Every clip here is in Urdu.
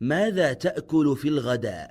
ماذا تأكل في الغداء؟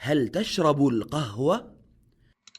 هل تشرب القهوة؟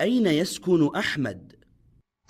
أين يسكن أحمد؟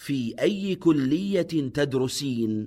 في أي كلية تدرسين؟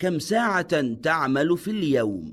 كم ساعة تعمل في اليوم؟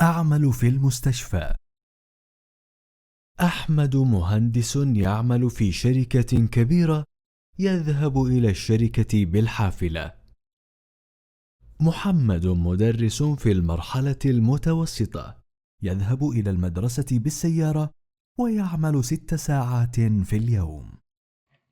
أعمل في المستشفى. أحمد مهندس يعمل في شركة كبيرة يذهب إلى الشركة بالحافلة. محمد مدرس في المرحلة المتوسطة يذهب إلى المدرسة بالسيارة ويعمل 6 ساعات في اليوم.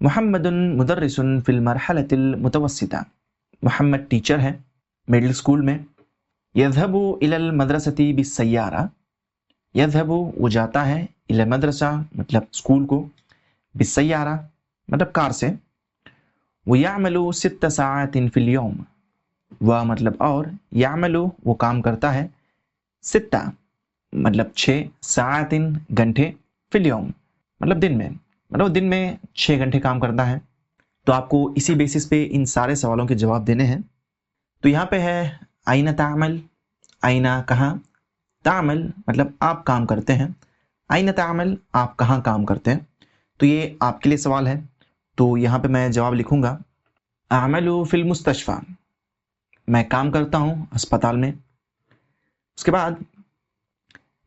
محمد مدرس فی المرحلة المتوسطة. محمد ٹیچر ہے مڈل اسکول میں. یذهب إلى المدرسة بالسيارة. یذهب وہ جاتا ہے إلى المدرسة مطلب اسکول کو، بالسيارة مطلب کار سے. ويعمل 6 ساعات في اليوم. وہ مطلب اور يعمل وہ کام کرتا ہے، 6 مطلب 6 ساعات گھنٹے فی اليوم مطلب دن میں، مطلب دن میں 6 گھنٹے کام کرتا ہے. تو آپ کو اسی بیسس پہ ان سارے سوالوں کے جواب دینے ہیں. تو یہاں پہ ہے آئینہ تعمل. آئینہ کہاں، تعمل مطلب آپ کام کرتے ہیں، آئینہ تعمل آپ کہاں کام کرتے ہیں. تو یہ آپ کے لیے سوال ہے. تو یہاں پہ میں جواب لکھوں گا اعمل فی المستشفى، میں کام کرتا ہوں ہسپتال میں. اس کے بعد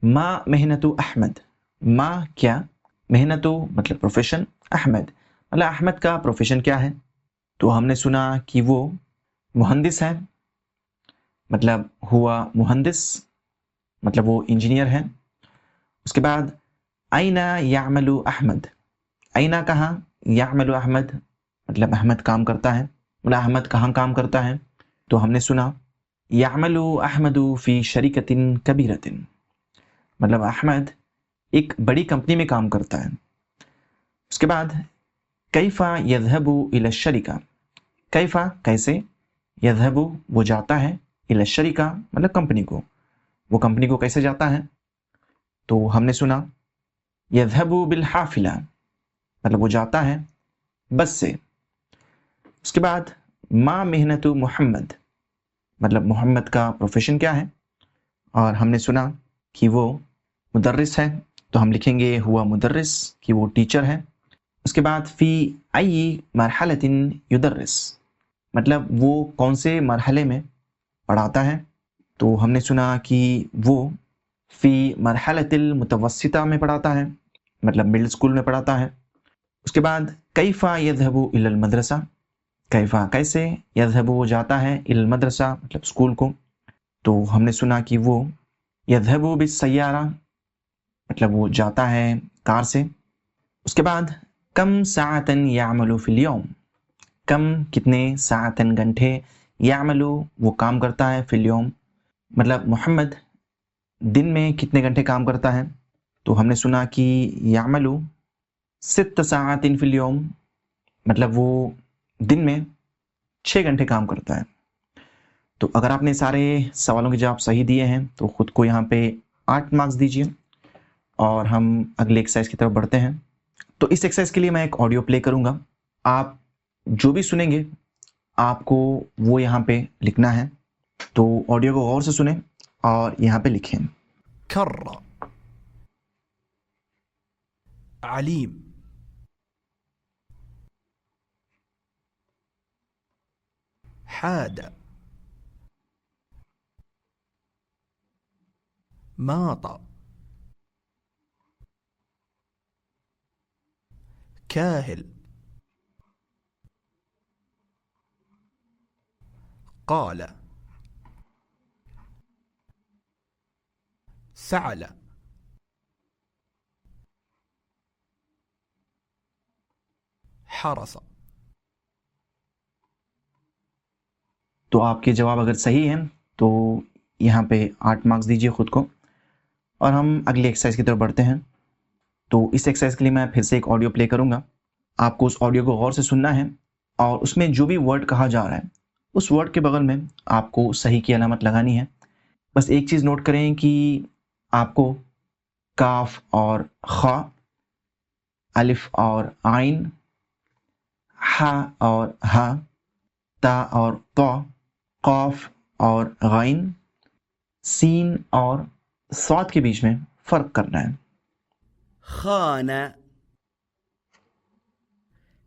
ما محنت احمد. ما کیا، محنت مطلب پروفیشن، احمد مطلب احمد کا پروفیشن کیا ہے. تو ہم نے سنا کہ وہ مہندس ہے، مطلب ہوا مہندس مطلب وہ انجینئر ہے. اس کے بعد اینہ یعمل احمد. اینہ کہاں، یعمل احمد مطلب احمد کام کرتا ہے، مطلب احمد کہاں کام کرتا ہے. تو ہم نے سنا یعمل احمد فی شرکۃ کبیرۃ، مطلب احمد ایک بڑی کمپنی میں کام کرتا ہے. اس کے بعد کیف یذهب الی الشرکہ. کیف کیسے، یذهب وہ جاتا ہے، الی الشرکہ مطلب کمپنی کو، وہ کمپنی کو کیسے جاتا ہے. تو ہم نے سنا یذهب بالحافلہ مطلب وہ جاتا ہے بس سے. اس کے بعد ما محنت محمد مطلب محمد کا پروفیشن کیا ہے. اور ہم نے سنا کہ وہ مدرس ہے، تو ہم لکھیں گے ہوا مدرس کہ وہ ٹیچر ہے. اس کے بعد فی ای مرحلۃ یدرس مطلب وہ کون سے مرحلے میں پڑھاتا ہے. تو ہم نے سنا کہ وہ فی مرحلۃ المتوسطہ میں پڑھاتا ہے، مطلب مڈل اسکول میں پڑھاتا ہے. اس کے بعد کیف یذهب الی المدرسہ. کیف کیسے، یذهب وہ جاتا ہے، الی المدرسہ مطلب اسکول کو. تو ہم نے سنا کہ وہ یذهب بالسیارہ مطلب وہ جاتا ہے کار سے. اس کے بعد کم ساعتا یعمل فی اليوم. کم کتنے، ساعتا گھنٹے، یعمل وہ کام کرتا ہے، فی اليوم مطلب محمد دن میں کتنے گھنٹے کام کرتا ہے. تو ہم نے سنا کہ یعمل 6 ساعات فی اليوم مطلب وہ دن میں 6 گھنٹے کام کرتا ہے. تو اگر آپ نے سارے سوالوں کے جواب صحیح دیے ہیں تو خود کو یہاں پہ 8 مارکس دیجیے. اور ہم اگلے ایکسرسائز کی طرف بڑھتے ہیں. تو اس ایکسرسائز کے لیے میں ایک آڈیو پلے کروں گا. آپ جو بھی سنیں گے آپ کو وہ یہاں پہ لکھنا ہے. تو آڈیو کو غور سے سنیں اور یہاں پہ لکھیں. كر، عليم، حاد، ماط، كاهل، قال، فعل، حرس. تو آپ کے جواب اگر صحیح ہیں تو یہاں پہ 8 مارکس دیجیے خود کو. اور ہم اگلی ایکسرسائز کی طرف بڑھتے ہیں. تو اس ایکسرسائز کے لیے میں پھر سے ایک آڈیو پلے کروں گا. آپ کو اس آڈیو کو غور سے سننا ہے اور اس میں جو بھی ورڈ کہا جا رہا ہے اس ورڈ کے بغل میں آپ کو صحیح کی علامت لگانی ہے. بس ایک چیز نوٹ کریں کہ آپ کو کاف اور خا، الف اور عین، ہا اور ہا، تا اور طا، قاف اور غین، سین اور صاد کے بیچ میں فرق کرنا ہے. خان،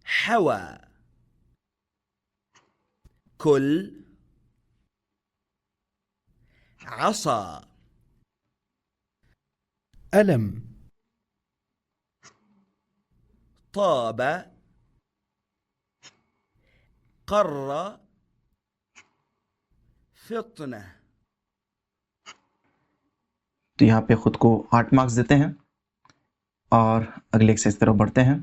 حوى، كل، عصا، ألم، طاب، قر، فطنة. تو یہاں پہ خود کو 8 مارکس دیتے ہیں اور اگلے ایکسرسائز کی طرف بڑھتے ہیں.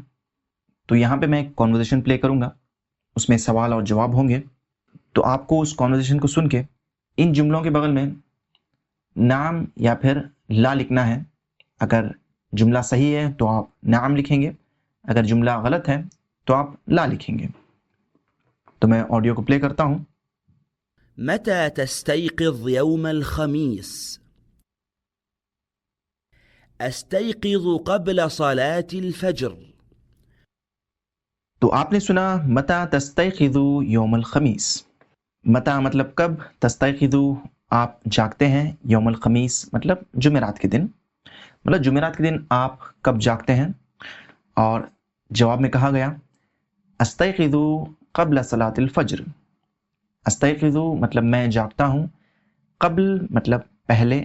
تو یہاں پہ میں ایک کانورزیشن پلے کروں گا، اس میں سوال اور جواب ہوں گے. تو آپ کو اس کانورزیشن کو سن کے ان جملوں کے بغل میں نعم یا پھر لا لکھنا ہے. اگر جملہ صحیح ہے تو آپ نعم لکھیں گے، اگر جملہ غلط ہے تو آپ لا لکھیں گے. تو میں آڈیو کو پلے کرتا ہوں. متى تستيقظ يوم الخميس؟ أستيقظ قبل صلاة الفجر. تو آپ نے سنا متا تستيقظ یوم الخمیس. متا مطلب کب، تستيقظ آپ جاگتے ہیں، یوم الخمیس مطلب جمعرات کے دن، مطلب جمعرات کے دن آپ کب جاگتے ہیں. اور جواب میں کہا گیا استيقظ قبل صلاة الفجر. استيقظ مطلب میں جاگتا ہوں، قبل مطلب پہلے،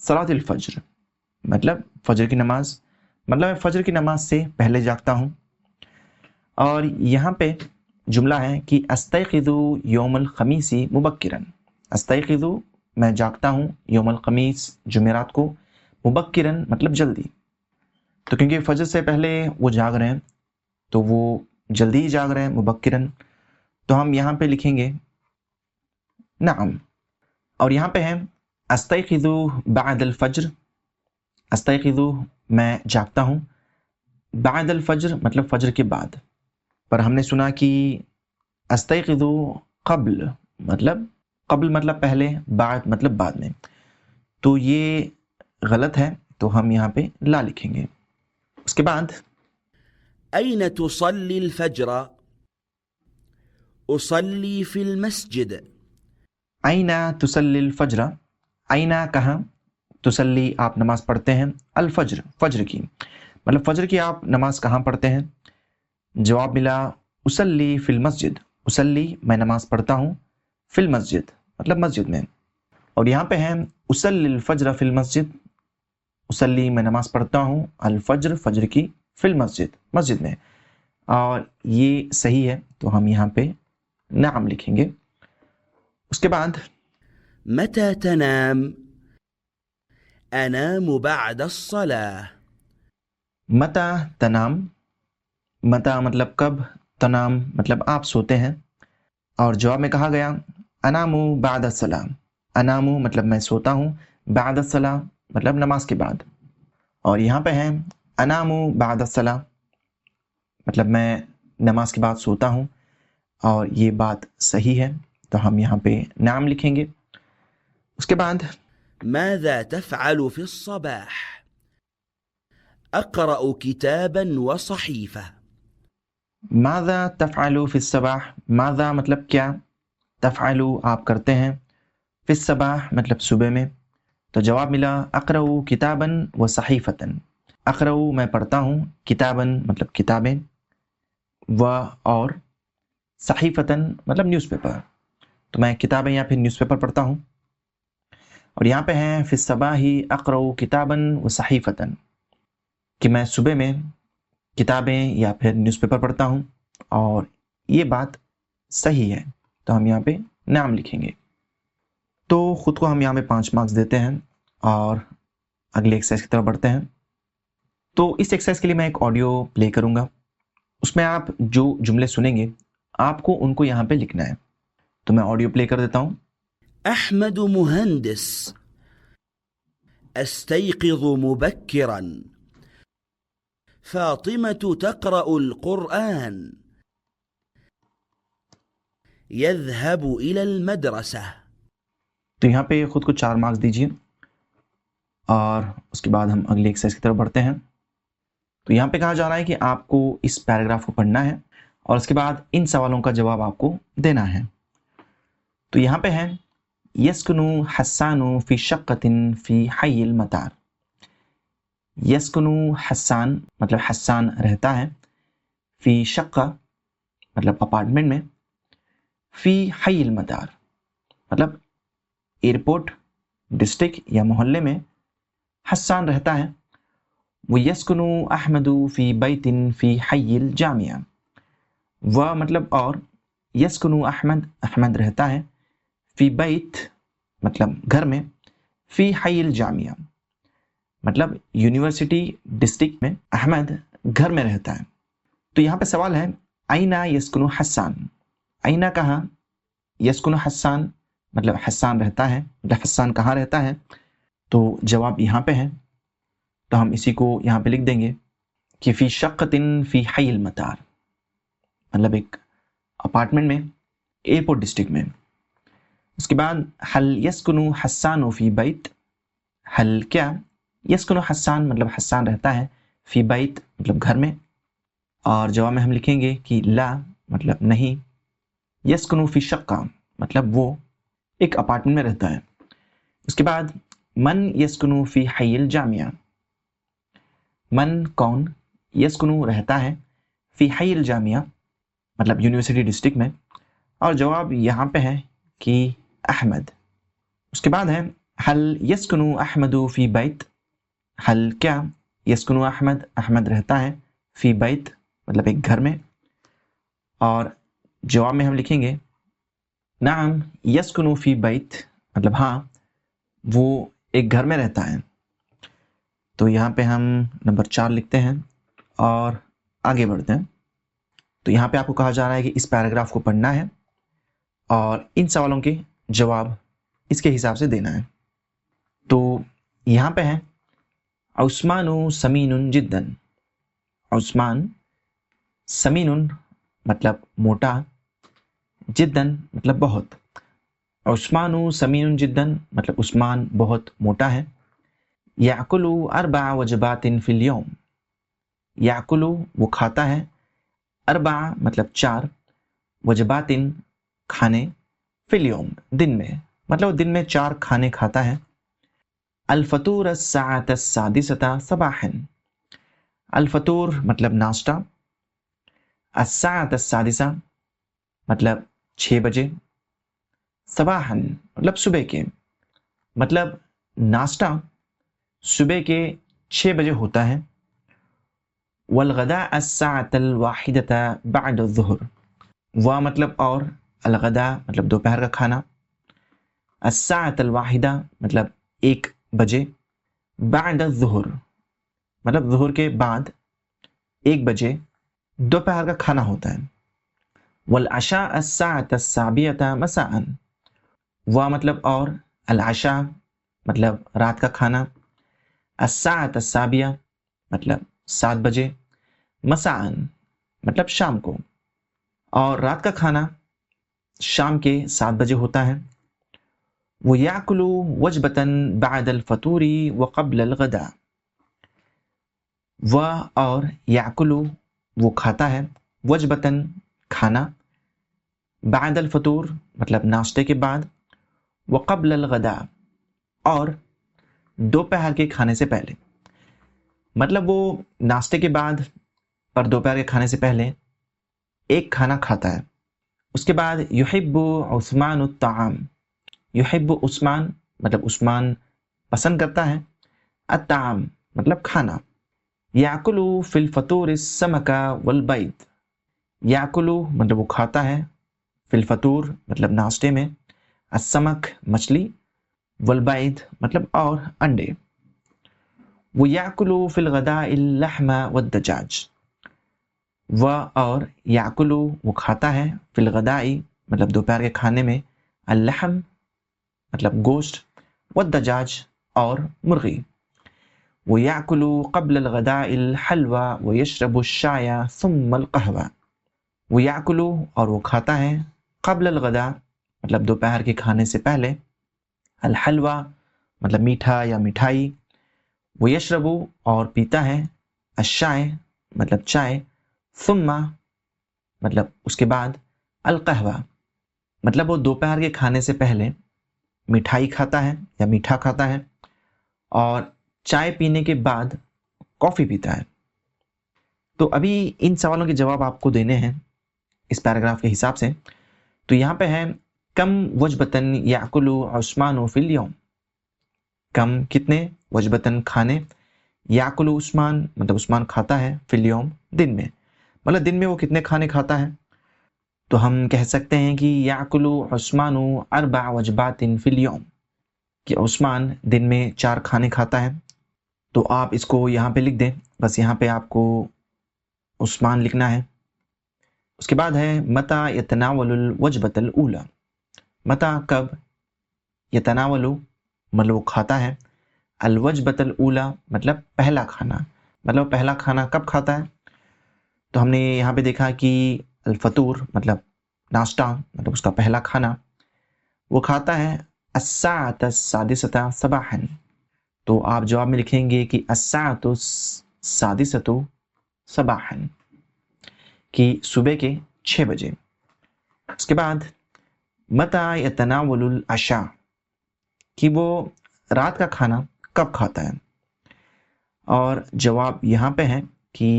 صلاة الفجر مطلب فجر کی نماز، مطلب میں فجر کی نماز سے پہلے جاگتا ہوں. اور یہاں پہ جملہ ہے کہ استيقظ یوم الخمیس مبکرا. استيقظ میں جاگتا ہوں یوم الخمیس جمعرات کو، مبکرا مطلب جلدی. تو کیونکہ فجر سے پہلے وہ جاگ رہے ہیں تو وہ جلدی ہی جاگ رہے ہیں، مبکرا. تو ہم یہاں پہ لکھیں گے نعم. اور یہاں پہ ہے استيقظ بعد الفجر. استيقظ میں جاگتا ہوں، بعد الفجر مطلب فجر کے بعد. پر ہم نے سنا کہ استيقظ قبل مطلب پہلے، بعد مطلب بعد میں. تو یہ غلط ہے، تو ہم یہاں پہ لا لکھیں گے. اس کے بعد أين تصلي الفجر؟ أصلي في المسجد. أين تصلي الفجر. أين کہاں، تصلی آپ نماز پڑھتے ہیں، الفجر فجر کی، مطلب فجر کی آپ نماز کہاں پڑھتے ہیں. جواب ملا اصلی فی المسجد. اصلی میں نماز پڑھتا ہوں، فی المسجد مطلب مسجد میں. اور یہاں پہ ہے اصلی الفجر فی المسجد. اصلی میں نماز پڑھتا ہوں، الفجر فجر کی، فی المسجد مسجد میں. اور یہ صحیح ہے، تو ہم یہاں پہ نعم لکھیں گے. اس کے بعد متى تنام؟ أنام بعد الصلاة. متا تنام. متا مطلب کب، تنام مطلب آپ سوتے ہیں. اور جواب میں کہا گیا انام بعد الصلاة. انام مطلب میں سوتا ہوں، بعد الصلاة مطلب نماز کے بعد. اور یہاں پہ ہے انام بعد الصلاة مطلب میں نماز کے بعد سوتا ہوں. اور یہ بات صحیح ہے، تو ہم یہاں پہ نعم لکھیں گے. اس کے بعد ماذا تفعل في الصباح؟ أقرأ كتابا وصحيفة. ماذا تفعل في الصباح. ماذا مطلب کیا، تفعل آپ کرتے ہیں، فی الصباح مطلب صبح میں. تو جواب ملا اقرأ کتابا وصحیفة. اقرأ میں پڑھتا ہوں، کتابا مطلب کتابیں، و اور صحیفة مطلب نیوز پیپر. تو میں کتابیں یا پھر نیوز پیپر پڑھتا ہوں. اور یہاں پہ ہیں فی الصباح اقرأ کتابا وصحیفة، کہ میں صبح میں کتابیں یا پھر نیوز پیپر پڑھتا ہوں. اور یہ بات صحیح ہے، تو ہم یہاں پہ نعم لکھیں گے. تو خود کو ہم یہاں پہ 5 مارکس دیتے ہیں اور اگلے ایکسرسائز کی طرف بڑھتے ہیں. تو اس ایکسرسائز کے لیے میں ایک آڈیو پلے کروں گا، اس میں آپ جو جملے سنیں گے آپ کو ان کو یہاں پہ لکھنا ہے. تو میں آڈیو پلے کر دیتا ہوں. أحمد مهندس. أستيقظ مبكرا. فاطمة تقرأ القرآن. يذهب إلى المدرسة. تو یہاں پہ خود کو 4 مارکس دیجیے، اور اس کے بعد ہم اگلی ایکسرسائز کی طرف بڑھتے ہیں. تو یہاں پہ کہا جا رہا ہے کہ آپ کو اس پیراگراف کو پڑھنا ہے اور اس کے بعد ان سوالوں کا جواب آپ کو دینا ہے. تو یہاں پہ ہے یسکن حسان فی شقۃ فی حی المطار. یسکن حسان مطلب حسان رہتا ہے، فی شقہ مطلب اپارٹمنٹ میں، فی حی المطار مطلب ایئرپورٹ ڈسٹرکٹ یا محلے میں حسان رہتا ہے. وہ یسکن احمد فی بیت فی حی الجامعہ. وہ مطلب اور، یسکن احمد رہتا ہے، فی بیت مطلب گھر میں، فی حی الجامعہ مطلب یونیورسٹی ڈسٹرکٹ میں احمد گھر میں رہتا ہے. تو یہاں پہ سوال ہے اینا یسکنو حسان، اینا کہاں، یسکنو حسان مطلب حسان رہتا ہے، مطلب حسان کہاں رہتا ہے، تو جواب یہاں پہ ہے، تو ہم اسی کو یہاں پہ لکھ دیں گے کہ فی شقۃ فی حی المطار، مطلب ایک اپارٹمنٹ میں ایئرپورٹ ڈسٹرکٹ میں۔ اس کے بعد حل یسکنو حسان فی بیت، حل کیا، یسکنو حسان مطلب حسان رہتا ہے، فی بیت مطلب گھر میں، اور جواب میں ہم لکھیں گے کہ لا مطلب نہیں، یسکنو فی شقہ مطلب وہ ایک اپارٹمنٹ میں رہتا ہے۔ اس کے بعد من یسکنو فی حی الجامعہ، من کون، یسکنو رہتا ہے، فی حی الجامعہ مطلب یونیورسٹی ڈسٹرکٹ میں، اور جواب یہاں پہ ہے کہ احمد۔ اس کے بعد ہے حل یسکنو احمد فی بیت، حل کیا، یسکنو احمد، احمد رہتا ہے، فی بیت مطلب ایک گھر میں، اور جواب میں ہم لکھیں گے نعم یسکنو فی بیت مطلب ہاں وہ ایک گھر میں رہتا ہے۔ تو یہاں پہ ہم نمبر 4 لکھتے ہیں اور آگے بڑھتے ہیں۔ تو یہاں پہ آپ کو کہا جا رہا ہے کہ اس پیراگراف کو پڑھنا ہے اور ان سوالوں کے جواب اس کے حساب سے دینا ہے۔ تو یہاں پہ ہے عثمان سمین جدا، عثمان سمین مطلب موٹا، جدن مطلب بہت، عثمان سمین جدا مطلب عثمان بہت موٹا ہے۔ یاکل 4 وجبات فی الیوم، یاکل وہ کھاتا ہے، 4 مطلب 4، وجبات کھانے، فی الیوم دن میں، مطلب وہ دن میں 4 کھانے کھاتا ہے۔ الفطور الساعة السادسة صباحا، الفطور مطلب ناشتہ، الساعة السادسة مطلب 6 بجے، صباحا مطلب صبح کے، مطلب ناشتہ صبح کے 6 بجے ہوتا ہے۔ والغداء الساعة الواحدة بعد الظہر، و مطلب اور، الغداء مطلب دوپہر کا کھانا، الساعة الواحدة مطلب 1 بجے، بعد الظہر مطلب ظہر کے بعد 1 بجے دوپہر کا کھانا ہوتا ہے۔ والعشاء الساعة السابعة مساء، و مطلب اور، العشاء مطلب رات کا کھانا، الساعة السابعة مطلب 7 بجے، مساء مطلب شام کو، اور رات کا کھانا شام کے 7 بجے ہوتا ہے۔ وَيَأْكُلُ وَجْبَةً بَعْدَ الْفَطُورِ وَقَبْلَ الْغَدَاءِ، و اور یاکلو وہ کھاتا ہے، وجبتاً کھانا، بعد الفطور مطلب ناشتے کے بعد، وقبل الغداء اور دوپہر کے کھانے سے پہلے، مطلب وہ ناشتے کے بعد اور دوپہر کے کھانے سے پہلے ایک کھانا کھاتا ہے۔ اس کے بعد یحب عثمان الطعام، یحب عثمان مطلب عثمان پسند کرتا ہے، الطعام مطلب کھانا۔ یاکل فی الفطور السمک والبید، یاکل مطلب وہ کھاتا ہے، فی الفطور مطلب ناشتے میں، السمک مچھلی، والبید مطلب اور انڈے۔ وہ یاکل فی الغداء اللحم والدجاج، و اور یاکل وہ کھاتا ہے، فی الغداء مطلب دوپہر کے کھانے میں، اللحم مطلب گوشت، والدجاج اور مرغی۔ وہ یاکل قبل الغداء الحلوى ویشرب الشائی ثم القہوہ، وہ یاکل اور وہ کھاتا ہے، قبل الغداء مطلب دوپہر کے کھانے سے پہلے، الحلوہ مطلب میٹھا یا مٹھائی، وہ یشرب اور پیتا ہے، الشائے مطلب چائے، ثم مطلب اس کے بعد، القہوہ مطلب وہ دوپہر کے کھانے سے پہلے مٹھائی کھاتا ہے یا میٹھا کھاتا ہے، اور چائے پینے کے بعد کافی پیتا ہے۔ تو ابھی ان سوالوں کے جواب آپ کو دینے ہیں اس پیراگراف کے حساب سے۔ تو یہاں پہ ہے کم وجبتاً یاکل عثمان فی الیوم، کم کتنے، وجبتاً کھانے، یاکل عثمان مطلب عثمان کھاتا ہے، فی الیوم دن میں، مطلب دن میں وہ کتنے کھانے کھاتا ہے۔ تو ہم کہہ سکتے ہیں کہ یاکل عثمان 4 وجبات فی الیوم، کہ عثمان دن میں 4 کھانے کھاتا ہے۔ تو آپ اس کو یہاں پہ لکھ دیں، بس یہاں پہ آپ کو عثمان لکھنا ہے. اس کے بعد ہے متى يتناول الوجبة الأولى. متى کب، یتناول مطلب وہ کھاتا ہے، الوجبۃ الاولی مطلب پہلا کھانا، مطلب پہلا کھانا کب کھاتا ہے. تو ہم نے یہاں پہ دیکھا کہ الفطور مطلب ناشتہ، مطلب اس کا پہلا کھانا وہ کھاتا ہے الساعة السادسة صباحا. تو آپ جواب میں لکھیں گے کہ الساعة السادسة صباحا، کہ صبح کے 6 بجے. اس کے بعد متى يتناول العشاء، کہ وہ رات کا کھانا کب کھاتا ہے. اور جواب یہاں پہ ہے کہ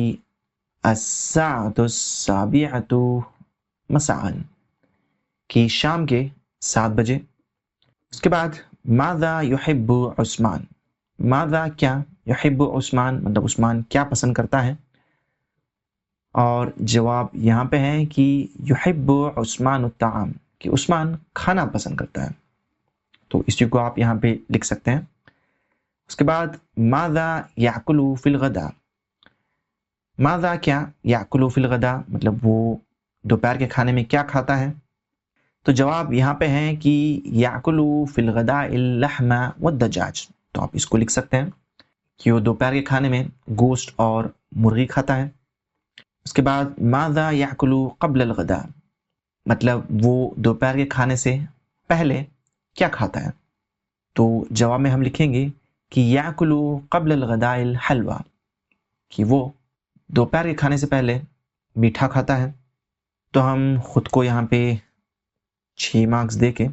الساعة السابعة مساء، کہ شام کے 7 بجے. اس کے بعد ماذا يحب عثمان. ماذا کیا، يحب عثمان مطلب عثمان کیا پسند کرتا ہے. اور جواب یہاں پہ ہے کہ يحب عثمان الطعام، کہ عثمان کھانا پسند کرتا ہے. تو اس چیز کو آپ یہاں پہ لکھ سکتے ہیں. اس کے بعد ماذا یاکل فی الغداء. ماذا کیا، یاکل فی الغداء مطلب وہ دوپہر کے کھانے میں کیا کھاتا ہے. تو جواب یہاں پہ ہے کہ یاکل فی الغداء اللحم والدجاج. تو آپ اس کو لکھ سکتے ہیں کہ وہ دوپہر کے کھانے میں گوشت اور مرغی کھاتا ہے. اس کے بعد ماذا یاکل قبل الغداء، مطلب وہ دوپہر کے کھانے سے پہلے کیا کھاتا ہے. تو جواب میں ہم لکھیں گے کہ یاکل قبل الغداء الحلوہ، کہ وہ دوپہر کے کھانے سے پہلے میٹھا کھاتا ہے. تو ہم خود کو یہاں پہ 6 مارکس دے کے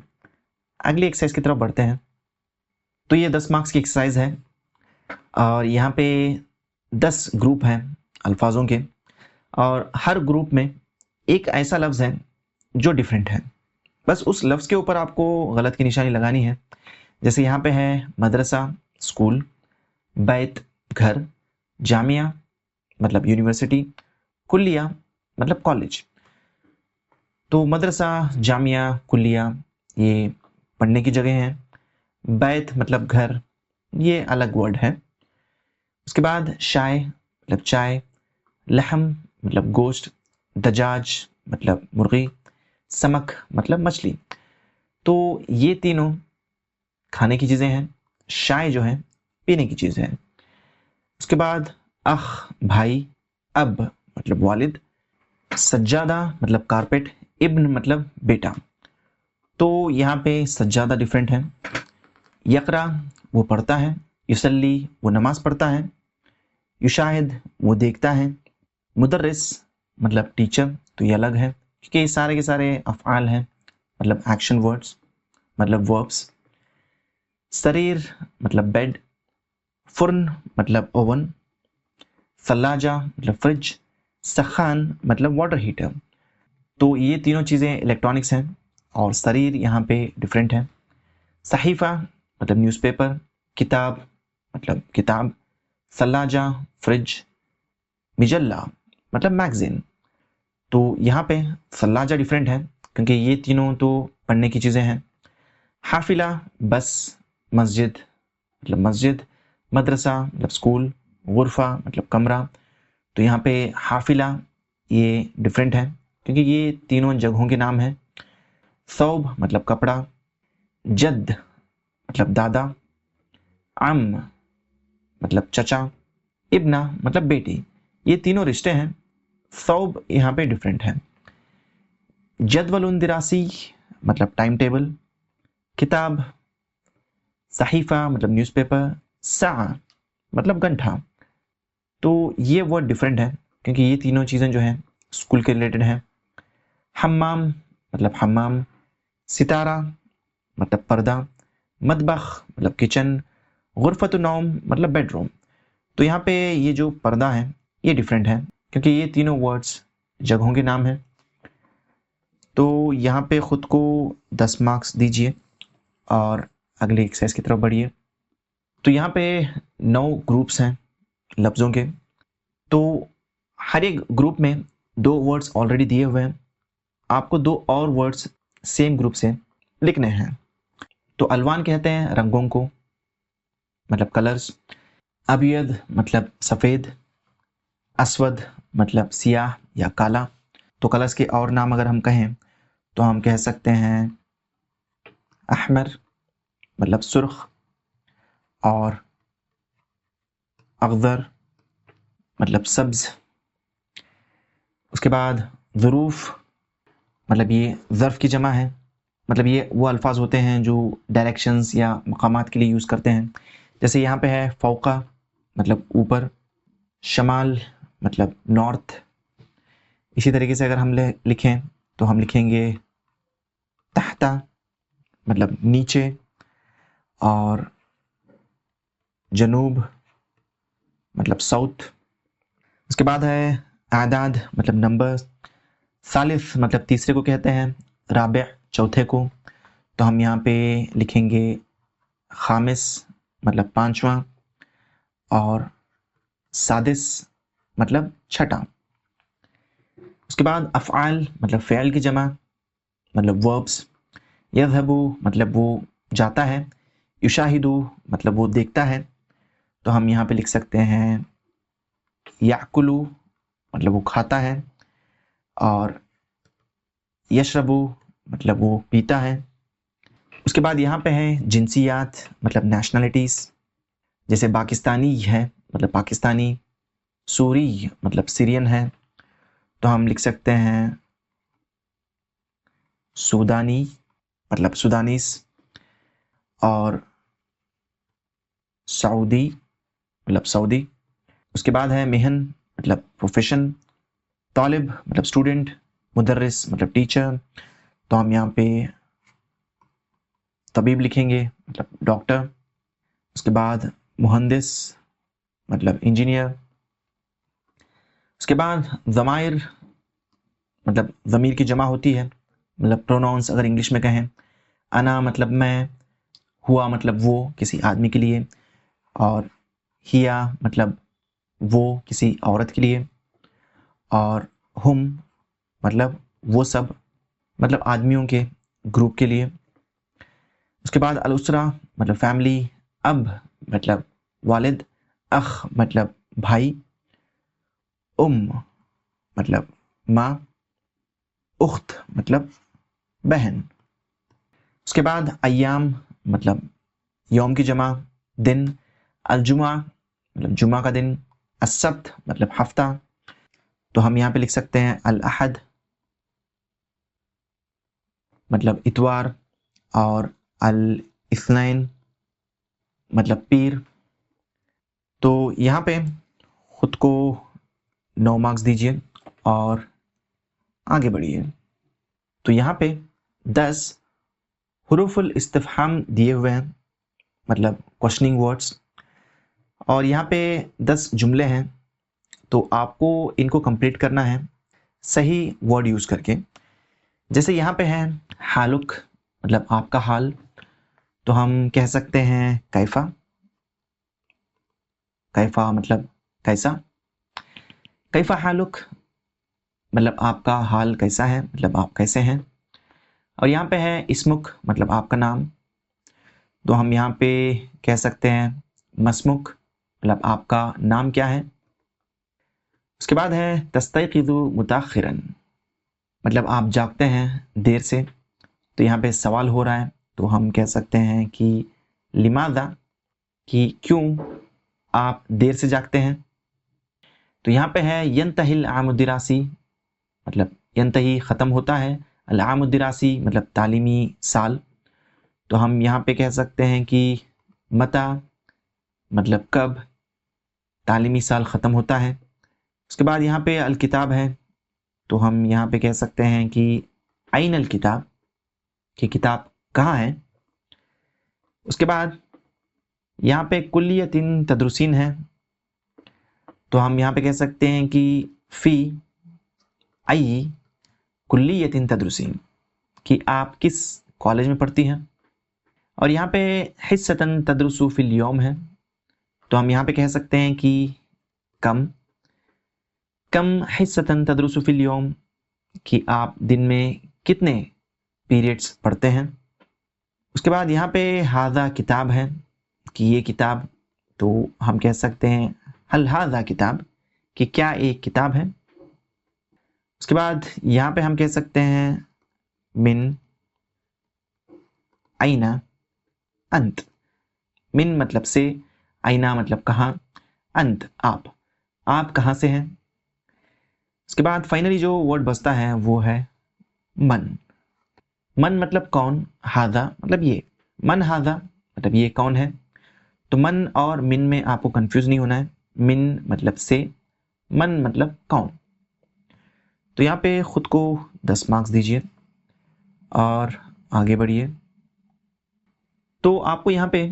اگلی ایکسرسائز کی طرف بڑھتے ہیں. تو یہ 10 مارکس کی ایکسرسائز ہے، اور یہاں پہ 10 گروپ ہیں الفاظوں کے، اور ہر گروپ میں ایک ایسا لفظ ہے جو ڈیفرنٹ ہے. بس اس لفظ کے اوپر آپ کو غلط کی نشانی لگانی ہے. جیسے یہاں پہ ہے مدرسہ اسکول، بیت گھر، جامعہ مطلب یونیورسٹی، کلیہ مطلب کالج. تو مدرسہ، جامعہ، کلیہ یہ پڑھنے کی جگہ ہیں. بیت مطلب گھر، یہ الگ ورڈ ہے. اس کے بعد شائے مطلب چائے، لحم مطلب گوشت، دجاج مطلب مرغی، سمک مطلب مچھلی. تو یہ تینوں کھانے کی چیزیں ہیں. شائے جو ہے پینے کی چیز ہے. اس کے بعد اخ بھائی، اب مطلب والد، سجادہ مطلب کارپیٹ، ابن مطلب بیٹا. تو یہاں پہ سجادہ ڈیفرنٹ ہے. یقرا وہ پڑھتا ہے، یصلی وہ نماز پڑھتا ہے، یشاہد وہ دیکھتا ہے، مدرس مطلب ٹیچر. تو یہ الگ ہے کیونکہ یہ سارے کے سارے افعال ہیں، مطلب ایکشن ورڈز مطلب وربس. سریر مطلب بیڈ، فرن مطلب اوون، ثلاجہ مطلب فریج، سخان مطلب واٹر ہیٹر. تو یہ تینوں چیزیں الیکٹرانکس ہیں، اور سریر یہاں پہ ڈیفرنٹ ہے. صحیفہ مطلب نیوز پیپر، کتاب مطلب کتاب، ثلاجہ فریج، مجلہ مطلب میگزین. تو یہاں پہ ثلاجہ ڈیفرنٹ ہے کیونکہ یہ تینوں تو پڑھنے کی چیزیں ہیں. حافلہ بس، مسجد مطلب مسجد، مدرسہ مطلب اسکول، غرفہ مطلب کمرہ. تو یہاں پہ حافلہ یہ ڈیفرنٹ ہے کیونکہ یہ تینوں جگہوں کے نام ہیں. ثوب مطلب کپڑا، جد مطلب دادا، عم مطلب چچا، ابنہ مطلب بیٹی. یہ تینوں رشتے ہیں. ثوب یہاں پہ ڈیفرنٹ ہے. جدول دراسی مطلب ٹائم ٹیبل، کتاب، صحیفہ مطلب نیوز پیپر، ساعہ مطلب گھنٹہ. تو یہ ورڈ ڈیفرنٹ ہے کیونکہ یہ تینوں چیزیں جو ہیں اسکول کے ریلیٹڈ ہیں. حمام مطلب حمام، ستارہ مطلب پردہ، مطبخ مطلب کچن، غرفۃ النوم مطلب بیڈ روم. تو یہاں پہ یہ جو پردہ ہے یہ ڈیفرنٹ ہے کیونکہ یہ تینوں ورڈز جگہوں کے نام ہیں. تو یہاں پہ خود کو 10 مارکس دیجئے اور اگلی ایکسرسائز کی طرف بڑھیے. تو یہاں پہ 9 گروپس ہیں لفظوں کے. تو ہر ایک گروپ میں 2 ورڈز آلریڈی دیے ہوئے ہیں. آپ کو 2 اور ورڈز سیم گروپ سے لکھنے ہیں. تو الوان کہتے ہیں رنگوں کو مطلب کلرز. ابید مطلب سفید، اسود مطلب سیاہ یا کالا. تو کلرز کے اور نام اگر ہم کہیں تو ہم کہہ سکتے ہیں احمر مطلب سرخ، اور اخضر مطلب سبز. اس کے بعد ظروف مطلب یہ ظرف کی جمع ہے، مطلب یہ وہ الفاظ ہوتے ہیں جو ڈائریکشنز یا مقامات کے لیے یوز کرتے ہیں. جیسے یہاں پہ ہے فوقہ مطلب اوپر، شمال مطلب نارتھ. اسی طریقے سے اگر ہم لکھیں تو ہم لکھیں گے تحتا مطلب نیچے، اور جنوب مطلب ساؤتھ. اس کے بعد ہے اعداد مطلب نمبر، ثالث مطلب تیسرے کو کہتے ہیں، رابع چوتھے کو. تو ہم یہاں پہ لکھیں گے خامس مطلب پانچواں، اور سادس مطلب چھٹا. اس کے بعد افعال مطلب فعل کی جمع مطلب وربس. یذہب مطلب وہ جاتا ہے، یشاہد مطلب وہ دیکھتا ہے. تو ہم یہاں پہ لکھ سکتے ہیں یاکل مطلب وہ کھاتا ہے، اور یشرب مطلب وہ پیتا ہے. اس کے بعد یہاں پہ ہے جنسیات مطلب نیشنلٹیز. جیسے پاکستانی ہے مطلب پاکستانی، سوری مطلب سیرین ہے، تو ہم لکھ سکتے ہیں سودانی مطلب سودانیس، اور سعودی مطلب سعودی. اس کے بعد ہے مہن مطلب پروفیشن، طالب مطلب اسٹوڈنٹ، مدرس مطلب ٹیچر. تو ہم یہاں پہ طبیب لکھیں گے مطلب ڈاکٹر. اس کے بعد مہندس مطلب انجینئر. اس کے بعد ضمائر مطلب ضمیر کی جمع ہوتی ہے، مطلب پروناؤنس اگر انگلش میں کہیں. انا مطلب میں، ہوا مطلب وہ کسی آدمی کے لیے، اور ہیا مطلب وہ کسی عورت کے لیے، اور ہم مطلب وہ سب مطلب آدمیوں کے گروپ کے لیے. اس کے بعد الاسرہ مطلب فیملی، اب مطلب والد، اخ مطلب بھائی، مطلب ماں، اخت مطلب بہن. اس کے بعد ایام مطلب یوم کی جمع دن، الجمعہ مطلب جمعہ کا دن، السبت مطلب ہفتہ. تو ہم یہاں پہ لکھ سکتے ہیں الاحد مطلب اتوار، اور الاثنین مطلب پیر. تو یہاں پہ خود کو 9 مارکس دیجئے اور آگے بڑھیے. تو یہاں پہ 10 حروف الاستفہام دیے ہوئے ہیں مطلب کوشچننگ ورڈز، اور یہاں پہ 10 جملے ہیں. تو آپ کو ان کو کمپلیٹ کرنا ہے صحیح ورڈ یوز کر کے. جیسے یہاں پہ ہے حالک مطلب آپ کا حال، تو ہم کہہ سکتے ہیں کیفا. کیفا مطلب کیسا. کیفا حالک مطلب آپ کا حال کیسا ہے، مطلب آپ کیسے ہیں. اور یہاں پہ ہے اسمک مطلب آپ کا نام، تو ہم یہاں پہ کہہ سکتے ہیں مسمک مطلب آپ کا نام کیا ہے. اس کے بعد ہے تستيقظ متأخرا مطلب آپ جاگتے ہیں دیر سے. تو یہاں پہ سوال ہو رہا ہے، تو ہم کہہ سکتے ہیں کہ لماذا، کہ کیوں آپ دیر سے جاگتے ہیں. تو یہاں پہ ہے ینتہی العام الدراسی مطلب ینتہی ختم ہوتا ہے، العام الدراسی مطلب تعلیمی سال. تو ہم یہاں پہ کہہ سکتے ہیں کہ متی مطلب کب تعلیمی سال ختم ہوتا ہے. اس کے بعد یہاں پہ الکتاب ہے، تو ہم یہاں پہ کہہ سکتے ہیں کہ این الکتاب، کہ کتاب کہاں ہے. اس کے بعد یہاں پہ کلیۃ تدرسین ہے، تو ہم یہاں پہ کہہ سکتے ہیں کہ فی ای کلیۃ تدرسین، کہ آپ کس کالج میں پڑھتی ہیں. اور یہاں پہ حصۃ تدرس فی اليوم ہے، تو ہم یہاں پہ کہہ سکتے ہیں کہ کم حصۃ تدرس فی اليوم، کہ آپ دن میں کتنے پیریڈز پڑھتے ہیں. اس کے بعد یہاں پہ ھذا کتاب ہے، کہ یہ کتاب. تو ہم کہہ سکتے ہیں هل ھذا کتاب، کہ کیا ایک کتاب ہے. اس کے بعد یہاں پہ ہم کہہ سکتے ہیں من اینا انت. من مطلب سے، اینا مطلب کہاں، انت آپ کہاں سے ہیں. اس کے بعد فائنلی جو ورڈ بچتا ہے وہ ہے من مطلب کون، ہاذا مطلب یہ، من ہاذا مطلب یہ کون ہے. تو من اور من میں آپ کو کنفیوز نہیں ہونا ہے. من مطلب سے، من مطلب کون. تو یہاں پہ خود کو 10 مارکس دیجئے اور آگے بڑھیے. تو آپ کو یہاں پہ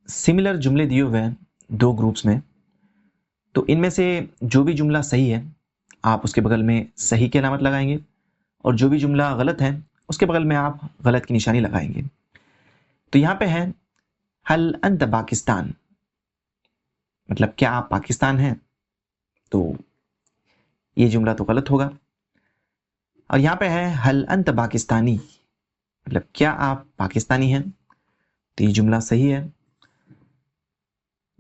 سملر جملے دیے ہوئے ہیں 2 گروپس میں. تو ان میں سے جو بھی جملہ صحیح ہے آپ اس کے بغل میں صحیح کی علامت لگائیں گے، اور جو بھی جملہ غلط ہے اس کے بغل میں آپ غلط کی نشانی لگائیں گے. تو یہاں پہ ہے ہل انت پاکستان، مطلب کیا آپ پاکستان ہیں. تو یہ جملہ تو غلط ہوگا. اور یہاں پہ ہے ہل انت پاکستانی، مطلب کیا آپ پاکستانی ہیں. تو یہ جملہ صحیح ہے.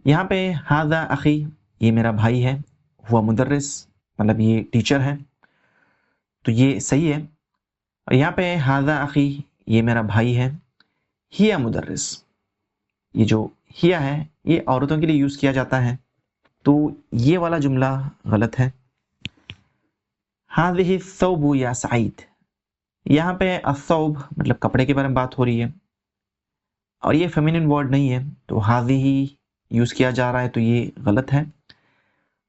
یہاں پہ ہاذا اخی، یہ میرا بھائی ہے، ہوا مدرس مطلب یہ ٹیچر ہے، تو یہ صحیح ہے. اور یہاں پہ ہاذا اخی، یہ میرا بھائی ہے، ہیا مدرس، یہ جو ہیا ہے یہ عورتوں کے لیے یوز کیا جاتا ہے، تو یہ والا جملہ غلط ہے. ہاذہ الثوب یا سعید، یہاں پہ الثوب مطلب کپڑے کے بارے میں بات ہو رہی ہے اور یہ فیمینن ورڈ نہیں ہے، تو ہاذہ ہی یوز کیا جا رہا ہے، تو یہ غلط ہے.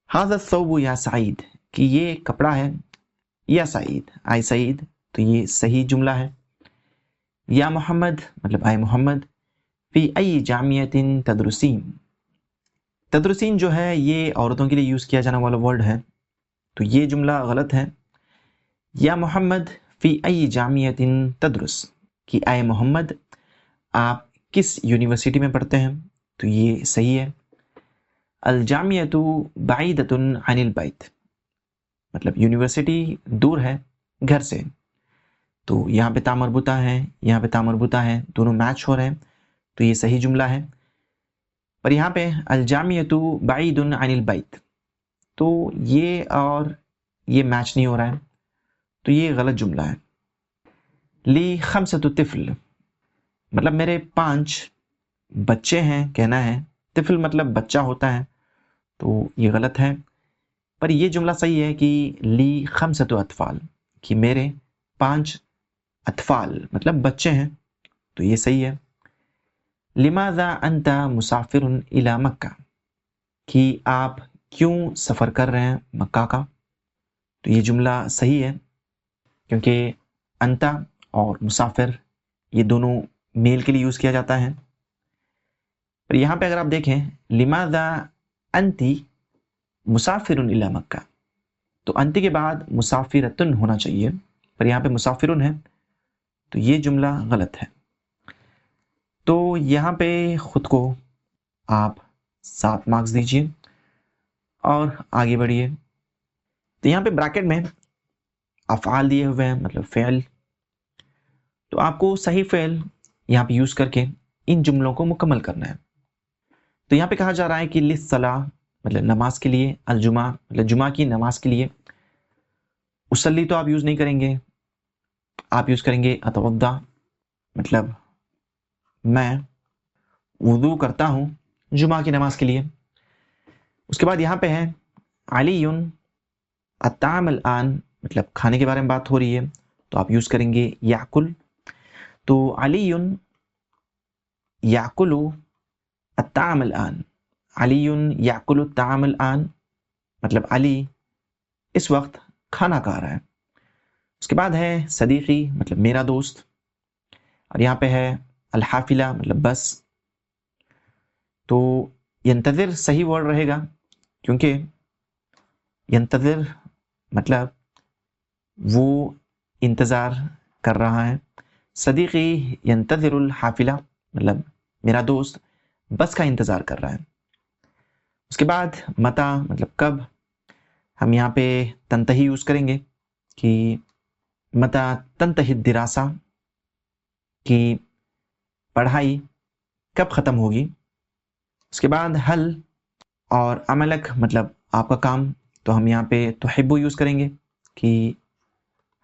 ہاذا الثوب یا سعید، کہ یہ کپڑا ہے یا سعید، آئی سعید، تو یہ صحیح جملہ ہے. یا محمد مطلب آئے محمد، فی ای جامعۃ تدرسین، تدرسین جو ہے یہ عورتوں کے لیے یوز کیا جانے والا ورڈ ہے، تو یہ جملہ غلط ہے. یا محمد فی ای جامعۃ تدرس، کہ آئے محمد آپ کس یونیورسٹی میں پڑھتے ہیں، تو یہ صحیح ہے. الجامعۃ بعیدۃ عن البیت، مطلب یونیورسٹی دور ہے گھر سے، تو یہاں پہ تا مربوطہ ہے، یہاں پہ تا مربوطہ ہے، دونوں میچ ہو رہے ہیں، تو یہ صحیح جملہ ہے. پر یہاں پہ الجامعۃ بعید عن البیت، تو یہ اور یہ میچ نہیں ہو رہا ہے، تو یہ غلط جملہ ہے. لی خمسۃ طفل، مطلب میرے 5 بچے ہیں کہنا ہے، طفل مطلب بچہ ہوتا ہے، تو یہ غلط ہے. پر یہ جملہ صحیح ہے کہ لی خمسۃ اطفال، کہ میرے 5 اطفال مطلب بچے ہیں، تو یہ صحیح ہے. لماذا انت مسافر الی مکہ، کہ آپ کیوں سفر کر رہے ہیں مکہ کا، تو یہ جملہ صحیح ہے کیونکہ انتا اور مسافر یہ دونوں میل کے لیے یوز کیا جاتا ہے. پر یہاں پہ اگر آپ دیکھیں لماذا انتی مسافر الی مکہ، تو انتی کے بعد مسافرتن ہونا چاہیے، پر یہاں پہ مسافرن ہے، تو یہ جملہ غلط ہے. تو یہاں پہ خود کو آپ 7 مارکس دیجئے اور آگے بڑھیے. تو یہاں پہ بریکٹ میں افعال دیے ہوئے ہیں، مطلب فعل، تو آپ کو صحیح فعل یہاں پہ یوز کر کے ان جملوں کو مکمل کرنا ہے. تو یہاں پہ کہا جا رہا ہے کہ للصلاۃ مطلب نماز کے لیے، الجمعہ مطلب جمعہ کی نماز کے لیے. اصلی تو آپ یوز نہیں کریں گے، آپ یوز کریں گے اتوضا، مطلب میں وضو کرتا ہوں جمعہ کی نماز کے لیے. اس کے بعد یہاں پہ ہے علی الطعام الآن، مطلب کھانے کے بارے میں بات ہو رہی ہے، تو آپ یوز کریں گے یاکل. تو علی یاکل الطعام الآن، علی یاکل الطعام الآن، مطلب علی اس وقت کھانا کھا رہا ہے. اس کے بعد ہے صدیقی مطلب میرا دوست، اور یہاں پہ ہے الحافلہ مطلب بس. تو ینتظر صحیح ورڈ رہے گا کیونکہ ینتظر مطلب وہ انتظار کر رہا ہے. صدیقی ینتظر الحافلہ، مطلب میرا دوست بس کا انتظار کر رہا ہے. اس کے بعد متا مطلب کب، ہم یہاں پہ تنتہی یوز کریں گے کہ متا تنتہی الدراسہ، کی پڑھائی کب ختم ہوگی. اس کے بعد حل اور عملک مطلب آپ کا کام، تو ہم یہاں پہ تحب یوز کریں گے کہ